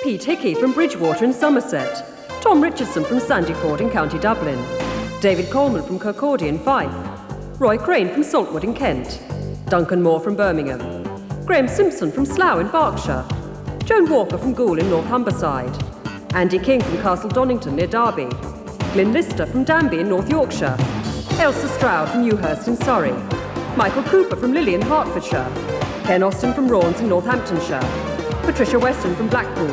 Pete Hickey from Bridgwater in Somerset. Tom Richardson from Sandyford in County Dublin. David Coleman from Kirkcaldy in Fife. Roy Crane from Saltwood in Kent. Duncan Moore from Birmingham. Graham Simpson from Slough in Berkshire. Joan Walker from Goole in Northamptonshire. Andy King from Castle Donington near Derby. Glynn Lister from Danby in North Yorkshire. Ailsa Stroud from Ewhurst in Surrey. Michael Cooper from Lilley in Hertfordshire. Ken Austin from Raunds in Northamptonshire. Patricia Weston from Blackpool.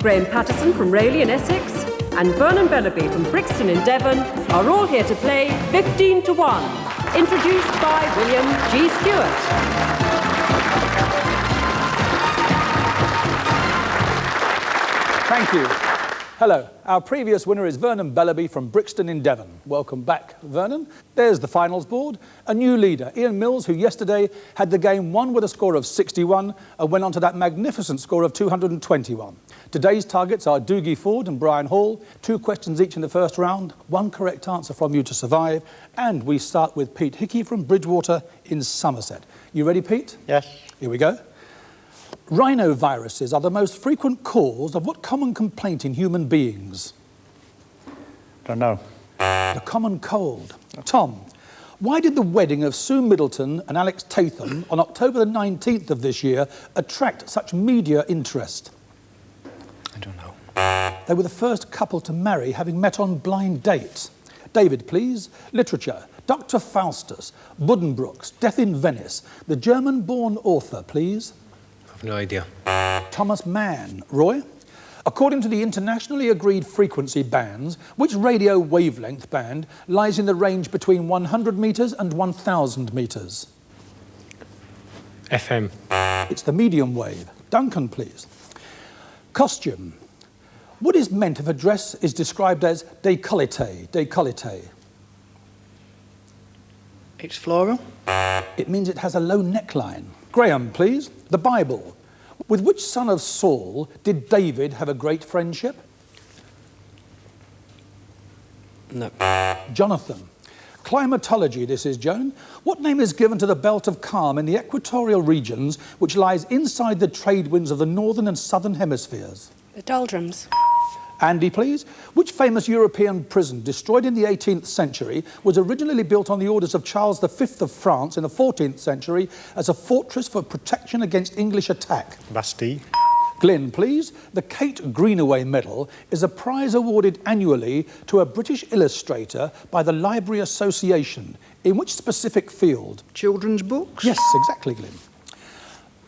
Graham Patterson from Rayleigh in Essex. And Vernon Bellaby from Brixton in Devon are all here to play 15 to 1, introduced by William G. Stewart. Thank you. Hello, our previous winner is Vernon Bellaby from Brixton in Devon. Welcome back, Vernon. There's the finals board. A new leader, Ian Mills, who yesterday had the game won with a score of 61 and went on to that magnificent score of 221. Today's targets are Doogie Ford and Brian Hall. 2 questions each in the first round, 1 correct answer from you to survive. And we start with Pete Hickey from Bridgwater in Somerset. You ready, Pete? Yes. Here we go. Rhinoviruses are the most frequent cause of what common complaint in human beings? Don't know. The common cold. Tom, why did the wedding of Sue Middleton and Alex Tatham on October the 19th of this year attract such media interest? I don't know. They were the first couple to marry, having met on blind dates. David, please. Literature. Dr. Faustus, Buddenbrooks, Death in Venice. The German-born author, please. No idea. Thomas Mann. Roy? According to the internationally agreed frequency bands, which radio wavelength band lies in the range between 100 metres and 1,000 metres? FM. It's the medium wave. Duncan, please. Costume. What is meant if a dress is described as décolleté, décolleté? It's floral. It means it has a low neckline. Graham, please. The Bible. With which son of Saul did David have a great friendship? No. Jonathan. Climatology, this is Joan. What name is given to the belt of calm in the equatorial regions which lies inside the trade winds of the northern and southern hemispheres? The doldrums. Andy, please. Which famous European prison, destroyed in the 18th century, was originally built on the orders of Charles V of France in the 14th century as a fortress for protection against English attack? Bastille. Glynn, please. The Kate Greenaway Medal is a prize awarded annually to a British illustrator by the Library Association. In which specific field? Children's books? Yes, exactly, Glynn.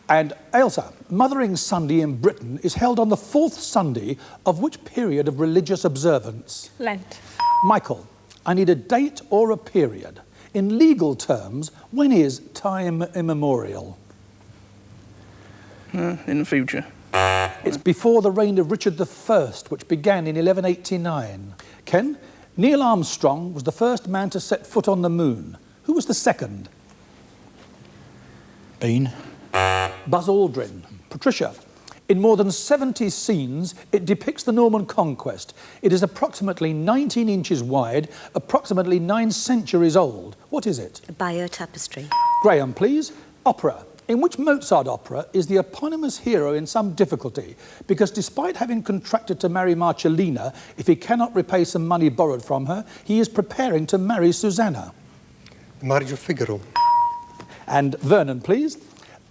And Ailsa, Mothering Sunday in Britain is held on the 4th Sunday of which period of religious observance? Lent. Michael, I need a date or a period. In legal terms, when is time immemorial? In the future. It's before the reign of Richard I, which began in 1189. Ken, Neil Armstrong was the first man to set foot on the moon. Who was the second? Bean. Buzz Aldrin. Patricia, in more than 70 scenes, it depicts the Norman conquest. It is approximately 19 inches wide, approximately 9 centuries old. What is it? The Bayeux Tapestry. Graham, please. Opera. In which Mozart opera is the eponymous hero in some difficulty because despite having contracted to marry Marcellina, if he cannot repay some money borrowed from her, he is preparing to marry Susanna? The Marriage of Figaro. And Vernon, please.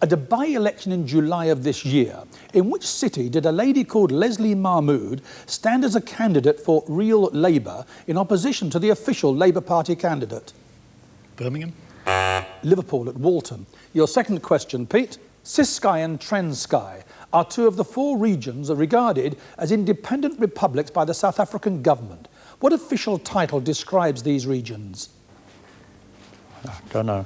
At a by-election in July of this year, in which city did a lady called Leslie Mahmood stand as a candidate for Real Labour in opposition to the official Labour Party candidate? Birmingham. Liverpool at Walton. Your second question, Pete. Ciskei and Transkei are 2 of the 4 regions regarded as independent republics by the South African government. What official title describes these regions? I don't know.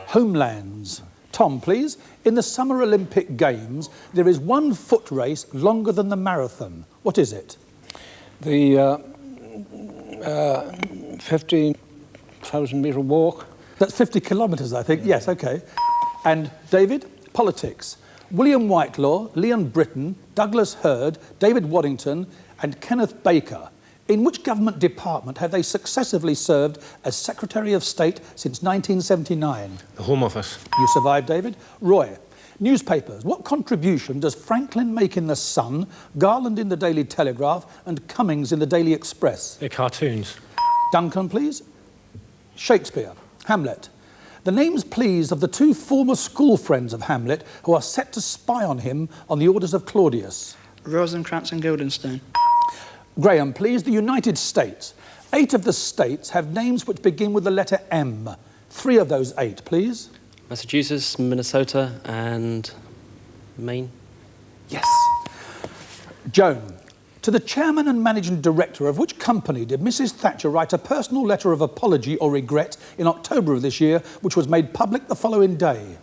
Homelands. Tom, please. In the Summer Olympic Games, there is one foot race longer than the marathon. What is it? The 15,000 metre walk. That's 50 kilometres, I think. Yes, OK. And David, politics. William Whitelaw, Leon Britton, Douglas Hurd, David Waddington and Kenneth Baker. In which government department have they successively served as Secretary of State since 1979? The Home Office. You survived, David. Roy, Newspapers. What contribution does Franklin make in the Sun, Garland in the Daily Telegraph and Cummings in the Daily Express? They're cartoons. Duncan, please. Shakespeare. Hamlet. The names, please, of the two former school friends of Hamlet who are set to spy on him on the orders of Claudius. Rosencrantz and Guildenstern. Graham, please. The United States. 8 of the states have names which begin with the letter M. 3 of those 8, please. Massachusetts, Minnesota and Maine. Yes. Joan, to the chairman and managing director of which company did Mrs. Thatcher write a personal letter of apology or regret in October of this year, which was made public the following day?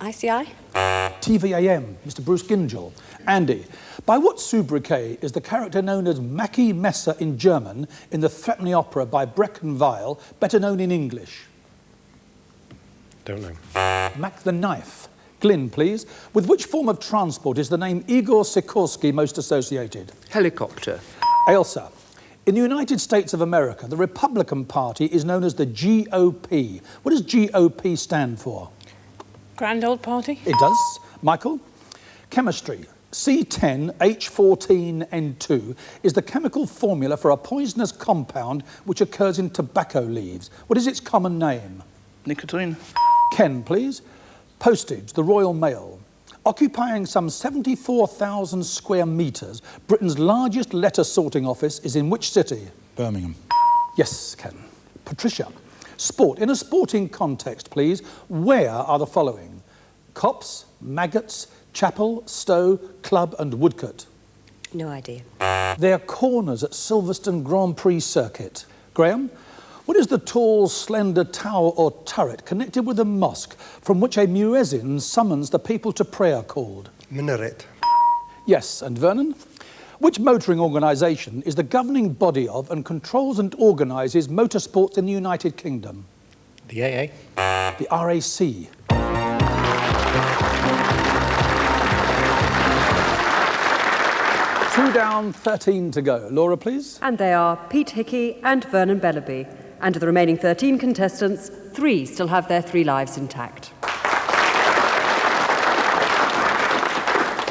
ICI? TVAM, Mr. Bruce Gingell. Andy, by what sobriquet is the character known as Mackie Messer in German in the Threepenny Opera by Brecon Vile, better known in English? Don't know. Mac the Knife. Glynn, please. With which form of transport is the name Igor Sikorsky most associated? Helicopter. Ailsa. In the United States of America, the Republican Party is known as the GOP. What does GOP stand for? Grand Old Party? It does. Michael? Chemistry. C10H14N2 is the chemical formula for a poisonous compound which occurs in tobacco leaves. What is its common name? Nicotine. Ken, please. Postage, the Royal Mail. Occupying some 74,000 square metres, Britain's largest letter sorting office is in which city? Birmingham. Yes, Ken. Patricia. Sport. In a sporting context, please, where are the following? Copse, Maggots, Chapel, Stowe, Club and Woodcote. No idea. They are corners at Silverstone Grand Prix circuit. Graham, what is the tall, slender tower or turret connected with a mosque from which a muezzin summons the people to prayer called? Minaret. Yes, and Vernon? Which motoring organisation is the governing body of and controls and organises motorsports in the United Kingdom? The AA. The RAC. Two down, 13 to go. Laura, please. And they are Pete Hickey and Vernon Bellaby. And of the remaining 13 contestants, 3 still have their 3 lives intact.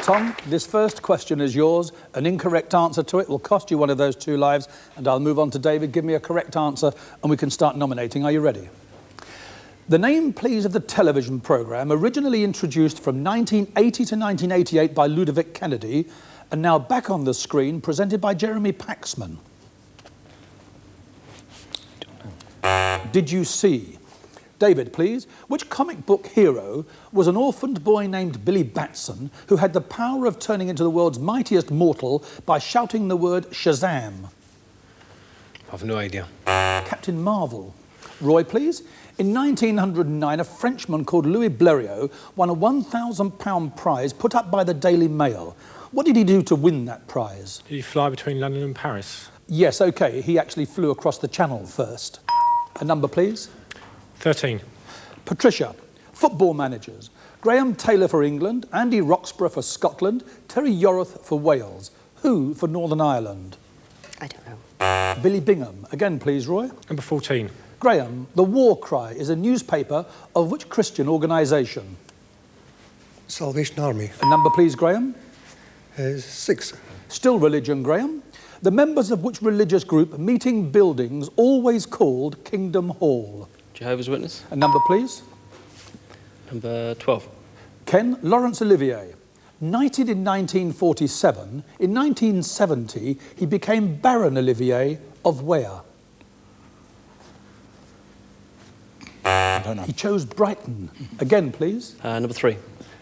Tom, this first question is yours. An incorrect answer to it will cost you one of those 2 lives, and I'll move on to David. Give me a correct answer, and we can start nominating. Are you ready? The name, please, of the television programme, originally introduced from 1980 to 1988 by Ludovic Kennedy, and now back on the screen, presented by Jeremy Paxman. Did you see? David, please. Which comic book hero was an orphaned boy named Billy Batson who had the power of turning into the world's mightiest mortal by shouting the word Shazam? I've no idea. Captain Marvel. Roy, please. In 1909, a Frenchman called Louis Blériot won a £1,000 prize put up by the Daily Mail. What did he do to win that prize? Did he fly between London and Paris? Yes, OK. He actually flew across the Channel first. A number, please. 13. Patricia. Football managers. Graham Taylor for England, Andy Roxburgh for Scotland, Terry Yorath for Wales. Who for Northern Ireland? I don't know. Billy Bingham. Again, please, Roy. Number 14. Graham, The War Cry is a newspaper of which Christian organisation? Salvation Army. A number, please, Graham. 6. Still religion, Graham. The members of which religious group meeting buildings always called Kingdom Hall? Jehovah's Witness. A number, please. Number 12. Ken, Laurence Olivier. Knighted in 1947, in 1970 he became Baron Olivier of where? I don't know. He chose Brighton. Again, please. Number 3.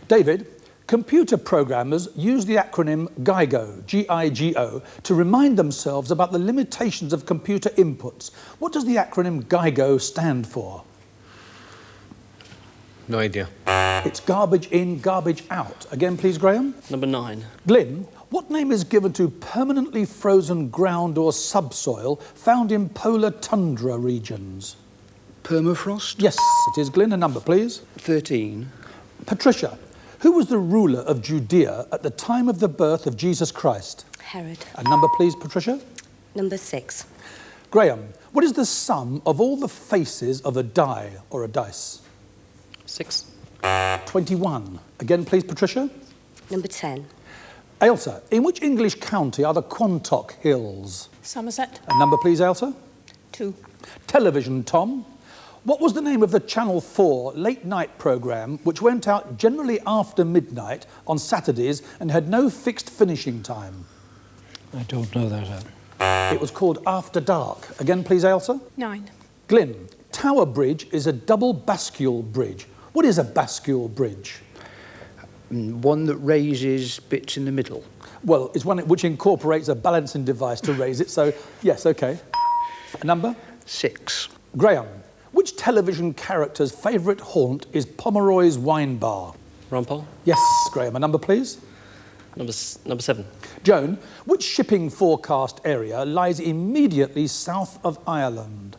David, computer programmers use the acronym GIGO, G-I-G-O, to remind themselves about the limitations of computer inputs. What does the acronym GIGO stand for? No idea. It's garbage in, garbage out. Again, please, Graham. Number 9. Glynn, what name is given to permanently frozen ground or subsoil found in polar tundra regions? Permafrost. Yes, it is. Glynn, a number, please. 13. Patricia, who was the ruler of Judea at the time of the birth of Jesus Christ? Herod. A number, please, Patricia. Number 6. Graham, what is the sum of all the faces of a die or a dice? 6. 21. Again, please, Patricia. Number 10. Ailsa, in which English county are the Quantock Hills? Somerset. A number, please, Ailsa. 2. Television, Tom. What was the name of the Channel 4 late-night programme which went out generally after midnight on Saturdays and had no fixed finishing time? I don't know that. It was called After Dark. Again, please, Ailsa. 9. Glynn, Tower Bridge is a double bascule bridge. What is a bascule bridge? One that raises bits in the middle. Well, it's one which incorporates a balancing device to raise it, so yes, OK. A number? 6. Graham, which television character's favourite haunt is Pomeroy's wine bar? Rumpole. Yes, Graham. A number, please. Number 7. Joan, which shipping forecast area lies immediately south of Ireland?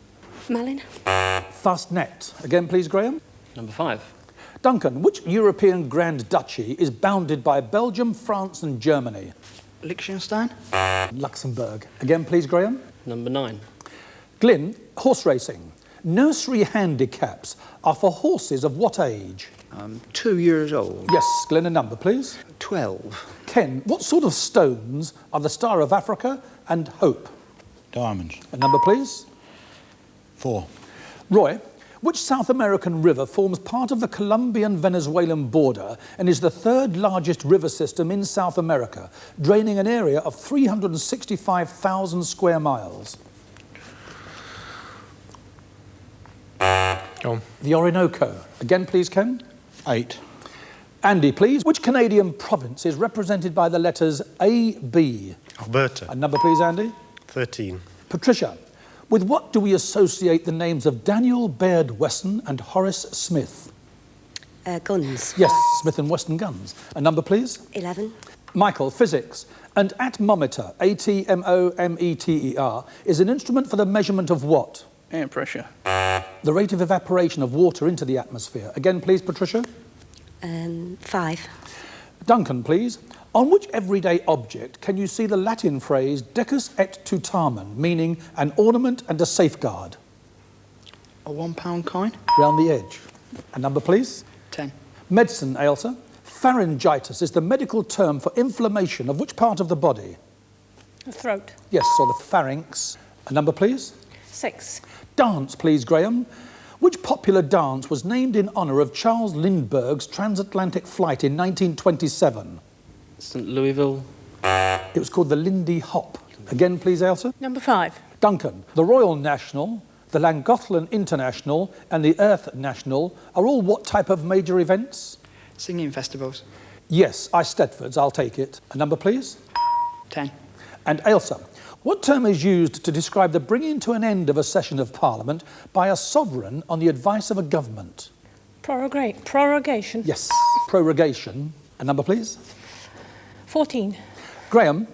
Malin. Fastnet. Again, please, Graham. Number 5. Duncan, which European Grand Duchy is bounded by Belgium, France and Germany? Liechtenstein. Luxembourg. Again, please, Graham. Number 9. Glynn, horse racing. Nursery handicaps are for horses of what age? 2 years old. Yes, Glynn, a number, please. 12. Ken, what sort of stones are the Star of Africa and Hope? Diamonds. A number, please. 4. Roy, which South American river forms part of the Colombian-Venezuelan border and is the third largest river system in South America, draining an area of 365,000 square miles? John. The Orinoco. Again, please, Ken. 8. Andy, please. Which Canadian province is represented by the letters A-B? Alberta. A number, please, Andy. 13. Patricia, with what do we associate the names of Daniel Baird Weston and Horace Smith? Guns. Yes, Smith and Weston guns. A number, please. 11. Michael, physics. An atmometer, A-T-M-O-M-E-T-E-R, is an instrument for the measurement of what? Air pressure. The rate of evaporation of water into the atmosphere. Again, please, Patricia. 5. Duncan, please. On which everyday object can you see the Latin phrase decus et tutamen, meaning an ornament and a safeguard? A £1 coin. Round the edge. A number, please. 10. Medicine, Ailsa. Pharyngitis is the medical term for inflammation of which part of the body? The throat. Yes, or the pharynx. A number, please. 6. Dance, please, Graham. Which popular dance was named in honour of Charles Lindbergh's transatlantic flight in 1927? St. Louisville. It was called the Lindy Hop. Again, please, Ailsa. Number 5. Duncan, the Royal National, the Llangollen International and the Earth National are all what type of major events? Singing festivals. Yes, Eisteddfods, I'll take it. A number, please. 10. And Ailsa, what term is used to describe the bringing to an end of a session of Parliament by a sovereign on the advice of a government? Prorogation. Yes, prorogation. A number, please. 14. Graham,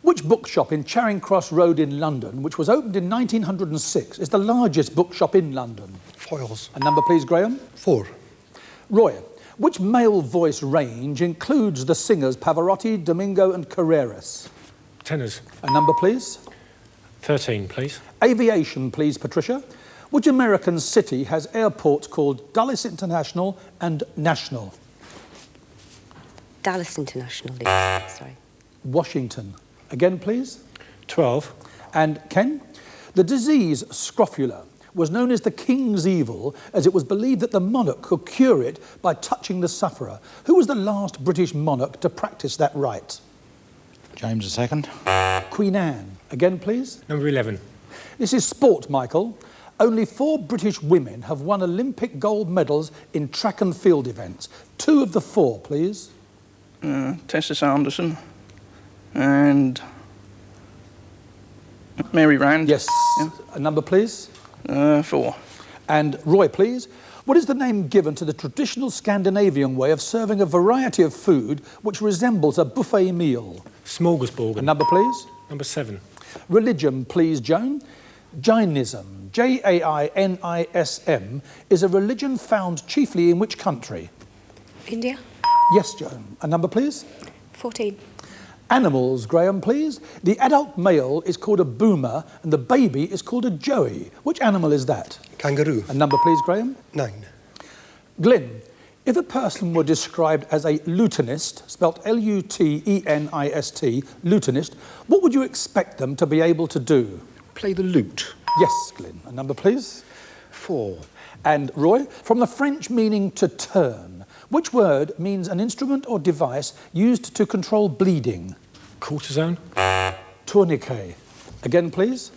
which bookshop in Charing Cross Road in London, which was opened in 1906, is the largest bookshop in London? Foils. A number, please, Graham. 4. Roy, which male voice range includes the singers Pavarotti, Domingo and Carreras? Tenors. A number, please. 13, please. Aviation, please, Patricia. Which American city has airports called Dulles International and National? Dallas International. Sorry. Washington. Again, please. 12. And Ken? The disease scrofula was known as the king's evil, as it was believed that the monarch could cure it by touching the sufferer. Who was the last British monarch to practice that rite? James II. Queen Anne. Again, please. Number 11. This is sport, Michael. Only 4 British women have won Olympic gold medals in track and field events. 2 of the 4, please. Tessa Sanderson. And Mary Rand. Yes. Yeah. A number, please. 4. And Roy, please. What is the name given to the traditional Scandinavian way of serving a variety of food which resembles a buffet meal? Smorgasbord. A number, please. Number 7. Religion, please, Joan. Jainism, Jainism, is a religion found chiefly in which country? India. Yes, Joan. A number, please. 14. Animals, Graham, please. The adult male is called a boomer and the baby is called a joey. Which animal is that? Kangaroo. A number, please, Graham. 9. Glynn, If a person were described as a lutenist, spelt L-U-T-E-N-I-S-T, lutenist, what would you expect them to be able to do? Play the lute. Yes, Glynn. A number, please. 4. And Roy, from the French meaning to turn, which word means an instrument or device used to control bleeding? Cortisone. Tourniquet. Again, please.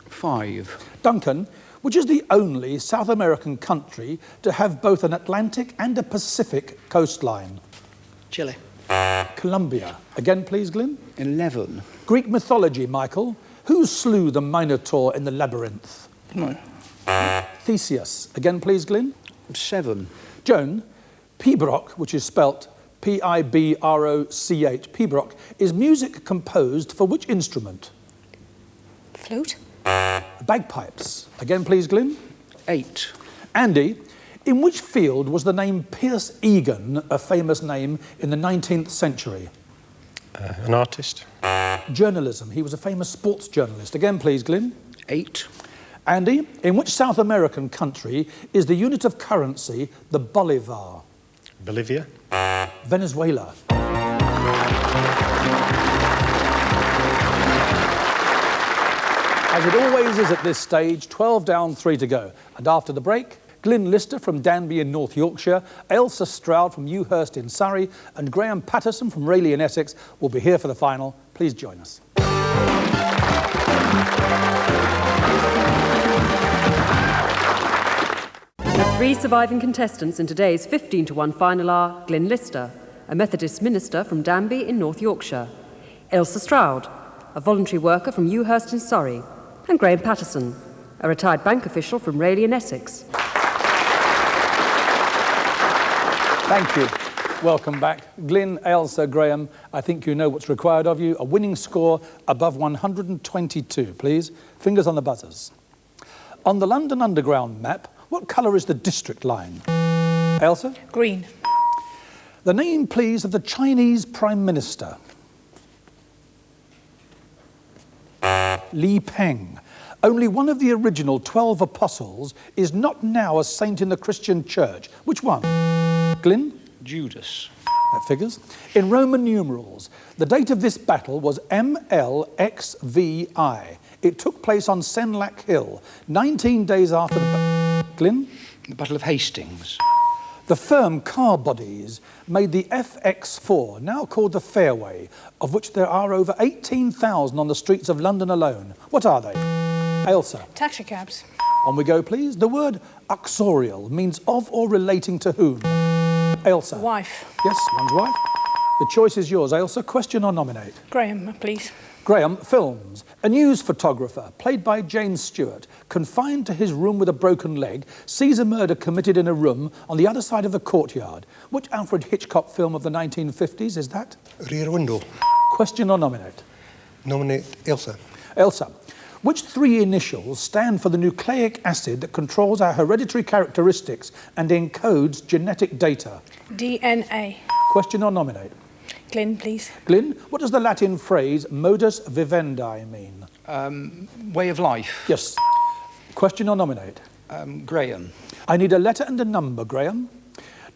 5. Duncan, which is the only South American country to have both an Atlantic and a Pacific coastline? Chile. Colombia. Again, please, Glynn. 11. Greek mythology, Michael. Who slew the Minotaur in the labyrinth? No. Theseus. Again, please, Glynn. 7. Joan, pibroch, which is spelt P-I-B-R-O-C-H, pibroch, is music composed for which instrument? Flute. Bagpipes. Again, please, Glynn. 8. Andy, in which field was the name Pierce Egan a famous name in the 19th century? An artist. Journalism. He was a famous sports journalist. Again, please, Glynn. 8. Andy, in which South American country is the unit of currency the bolivar? Bolivia. Venezuela. As it always is at this stage, 12 down, 3 to go. And after the break, Glynn Lister from Danby in North Yorkshire, Ailsa Stroud from Ewhurst in Surrey, and Graham Patterson from Rayleigh in Essex will be here for the final. Please join us. The 3 surviving contestants in today's 15-to-1 final are Glynn Lister, a Methodist minister from Danby in North Yorkshire, Ailsa Stroud, a voluntary worker from Ewhurst in Surrey, and Graham Patterson, a retired bank official from Rayleigh in Essex. Thank you. Welcome back. Glynn, Ailsa, Graham, I think you know what's required of you. A winning score above 122, please. Fingers on the buzzers. On the London Underground map, what colour is the district line? Ailsa? Green. The name, please, of the Chinese Prime Minister. Li Peng. Only one of the original 12 apostles is not now a saint in the Christian church. Which one? Glynn? Judas. That figures. In Roman numerals, the date of this battle was MLXVI. It took place on Senlac Hill, 19 days after the... Glynn? The Battle of Hastings. The firm car bodies made the FX4, now called the Fairway, of which there are over 18,000 on the streets of London alone. What are they? Ailsa. Taxi cabs. On we go, please. The word uxorial means of or relating to whom? Ailsa. Wife. Yes, one's wife. The choice is yours, Ailsa. Question or nominate? Graham, please. Graham, films. A news photographer, played by James Stewart, confined to his room with a broken leg, sees a murder committed in a room on the other side of the courtyard. Which Alfred Hitchcock film of the 1950s is that? Rear Window. Question or nominate? Nominate Ailsa. Ailsa. Which 3 initials stand for the nucleic acid that controls our hereditary characteristics and encodes genetic data? DNA. Question or nominate? Glynn, please. Glynn, what does the Latin phrase modus vivendi mean? Way of life. Yes. Question or nominate? Graham. I need a letter and a number, Graham.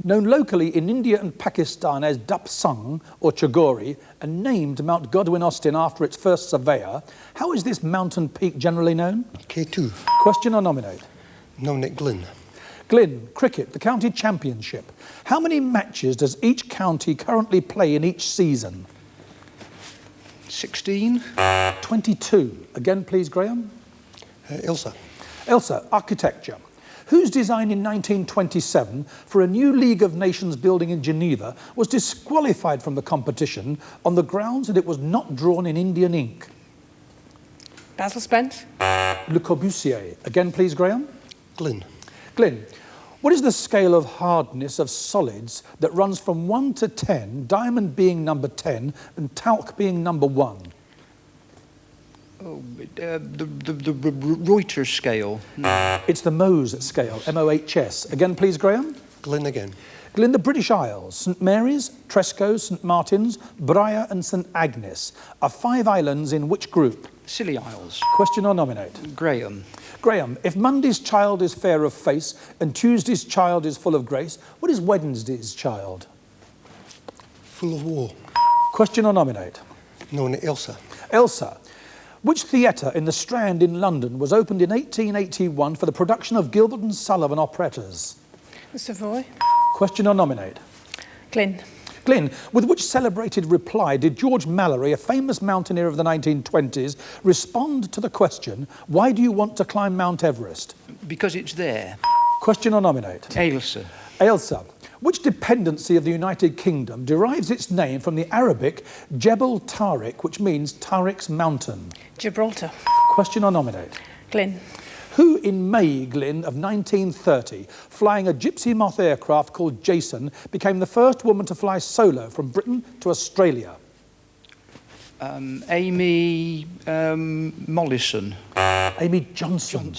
Known locally in India and Pakistan as Dapsang or Chagori, and named Mount Godwin Austen after its first surveyor, how is this mountain peak generally known? K2. Question or nominate? Nominate Glynn. Glynn, cricket, the county championship. How many matches does each county currently play in each season? 16. 22. Again, please, Graham. Ailsa. Ailsa, architecture. Whose design in 1927 for a new League of Nations building in Geneva was disqualified from the competition on the grounds that it was not drawn in Indian ink? Basil Spence. Le Corbusier. Again, please, Graham. Glynn. Glynn, what is the scale of hardness of solids that runs from 1 to 10, diamond being number 10 and talc being number 1? Oh, the Reuters scale. It's the Mohs scale, M-O-H-S. Again, please, Graham. Glynn again. Glynn, the British Isles, St Mary's, Tresco, St Martin's, Briar and St Agnes are 5 islands in which group? Scilly Isles. Question or nominate? Graham. Graham, if Monday's child is fair of face and Tuesday's child is full of grace, what is Wednesday's child? Full of war. Question or nominate? Nominate Ailsa. Ailsa, which theatre in the Strand in London was opened in 1881 for the production of Gilbert and Sullivan operettas? The Savoy. Question or nominate? Glynn. Glynn, with which celebrated reply did George Mallory, a famous mountaineer of the 1920s, respond to the question, why do you want to climb Mount Everest? Because it's there. Question or nominate? Ailsa. Ailsa, which dependency of the United Kingdom derives its name from the Arabic Jebel Tariq, which means Tariq's mountain? Gibraltar. Question or nominate? Glynn. Who in May, Glynn, of 1930, flying a Gypsy Moth aircraft called Jason, became the first woman to fly solo from Britain to Australia? Amy Mollison. Amy Johnson.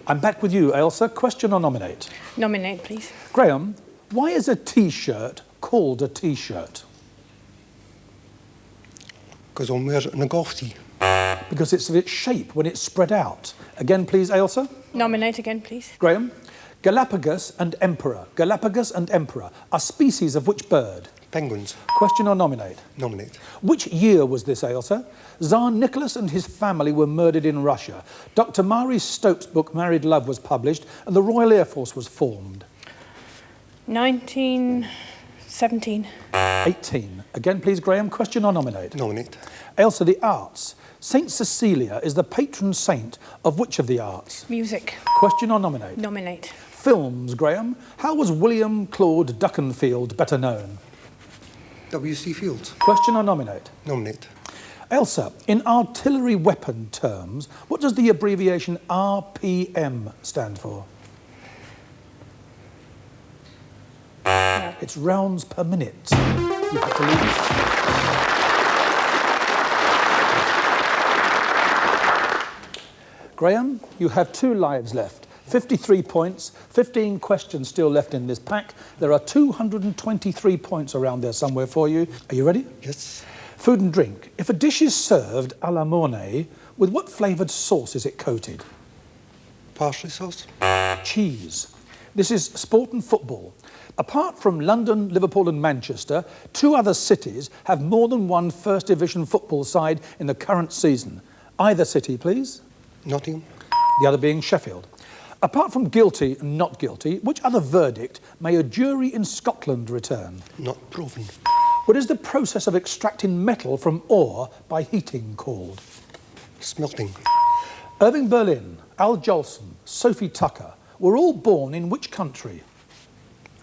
I'm back with you, Ailsa. Question or nominate? Nominate, please. Graham, why is a T-shirt called a T-shirt? Because one wears it in a golf tee. Because it's of its shape when it's spread out. Again, please, Ailsa. Nominate again, please. Graham, Galapagos and Emperor. Galapagos and Emperor are species of which bird? Penguins. Question or nominate? Nominate. Which year was this, Ailsa? Tsar Nicholas and his family were murdered in Russia. Dr. Marie Stopes' book Married Love was published and the Royal Air Force was formed. 1917. 18. Again, please, Graham. Question or nominate? Nominate. Ailsa, the arts. Saint Cecilia is the patron saint of which of the arts? Music. Question or nominate? Nominate. Films, Graham. How was William Claude Duckenfield better known? W.C. Fields. Question or nominate? Nominate. Ailsa, in artillery weapon terms, what does the abbreviation RPM stand for? It's rounds per minute. You have to leave us. Graham, you have 2 lives left. 53 points, 15 questions still left in this pack. There are 223 points around there somewhere for you. Are you ready? Yes. Food and drink. If a dish is served à la Mornay, with what flavoured sauce is it coated? Parsley sauce. Cheese. This is sport and football. Apart from London, Liverpool and Manchester, 2 other cities have more than one First Division football side in the current season. Either city, please. Nottingham. The other being Sheffield. Apart from guilty and not guilty, which other verdict may a jury in Scotland return? Not proven. What is the process of extracting metal from ore by heating called? Smelting. Irving Berlin, Al Jolson, Sophie Tucker were all born in which country?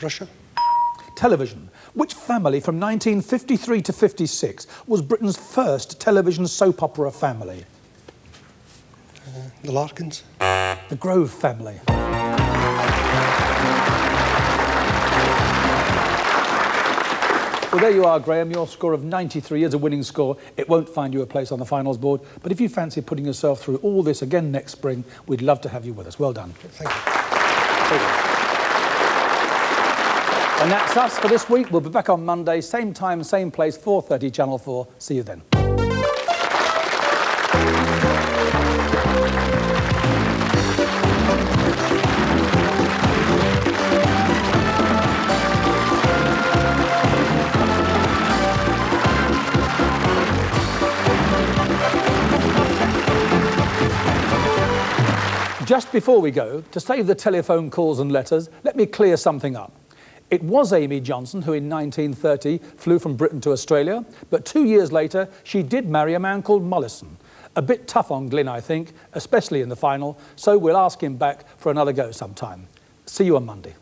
Russia. Television. Which family from 1953 to 56 was Britain's first television soap opera family? The Larkins. The Grove family. Well, there you are, Graham. Your score of 93 is a winning score. It won't find you a place on the finals board, but if you fancy putting yourself through all this again next spring, we'd love to have you with us. Well done. Thank you. And that's us for this week. We'll be back on Monday, same time, same place, 4:30, Channel 4. See you then. Just before we go, to save the telephone calls and letters, let me clear something up. It was Amy Johnson who in 1930 flew from Britain to Australia, but 2 years later she did marry a man called Mollison. A bit tough on Glynn, I think, especially in the final, so we'll ask him back for another go sometime. See you on Monday.